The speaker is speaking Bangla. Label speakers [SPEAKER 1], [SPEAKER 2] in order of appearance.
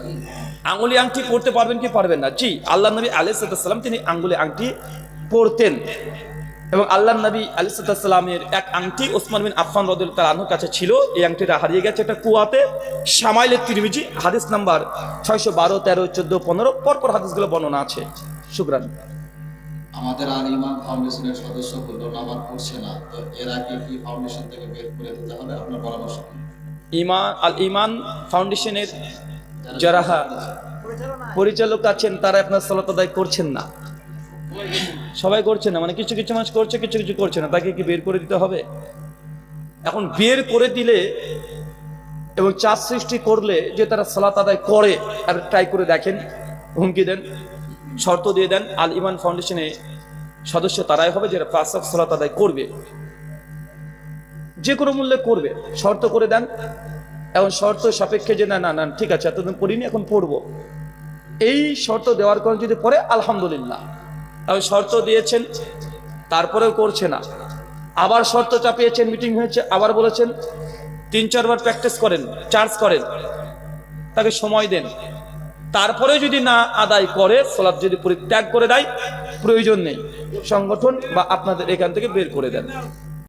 [SPEAKER 1] কি?
[SPEAKER 2] আঙ্গুলি আংটি পরতে পারবেন কি পারবেন না? জি, আল্লাহ নবী আলাইহিস সালাম তিনি আঙ্গুলি আংটি পরতেন এবং আল্লাহ নবী আলাইহিস সালামের এক আংটি ওসমান বিন আফফান রাদিয়াল্লাহু তাআলা আনহুর কাছে ছিল। এই আংটিটা হারিয়ে গেছে একটা কুয়াতে। শামাইলে তিরমিজি হাদিস নাম্বার 612, 13, 14, 15 পরপর হাদিসগুলো বর্ণনা আছে। শুকরান।
[SPEAKER 1] আমাদের আল ইমান ফাউন্ডেশনের সদস্য হলো নামাজ পড়ছে না, তো এরা কি ফাউন্ডেশন থেকে বের করে দিতে হবে? আপনার পরামর্শ কি?
[SPEAKER 2] ইমান ফাউন্ডেশনের যারা পরিচালক আছেন তারা আপনার সালাত আদায় করছেন না। সবাই করছে না, মানে কিছু কিছু মানুষ করছে, কিছু কিছু করছে না। তাকে কি বের করে দিতে হবে? এখন বের করে দিলে এবং চাপ সৃষ্টি করলে যে তারা সালাত আদায় করে, আর ট্রাই করে দেখেন, হুমকি দেন, শর্ত দিয়ে দেন, আল ইমান ফাউন্ডেশনে সদস্য তারাই হবে যারা 5 ওয়াক্ত সালাত আদায় করবে, যে কোনো মূল্যে করবে। শর্ত করে দেন, এখন শর্ত সাপেক্ষে যে না না না ঠিক আছে এতদিন পড়িনি এখন পড়বো, এই শর্ত দেওয়ার কারণে যদি পড়ে আলহামদুলিল্লাহ। এখন শর্ত দিয়েছেন তারপরেও করছে না, আবার শর্ত চাপিয়েছেন, মিটিং হয়েছে, আবার বলেছেন 3-4 বার প্র্যাকটিস করেন, চার্জ করেন, তাকে সময় দেন, তারপরে যদি না আদায় করে, সালাত যদি পরিত্যাগ করে দেয়, প্রয়োজন নেই, সংগঠন বা আপনাদের এখান থেকে বের করে দেন।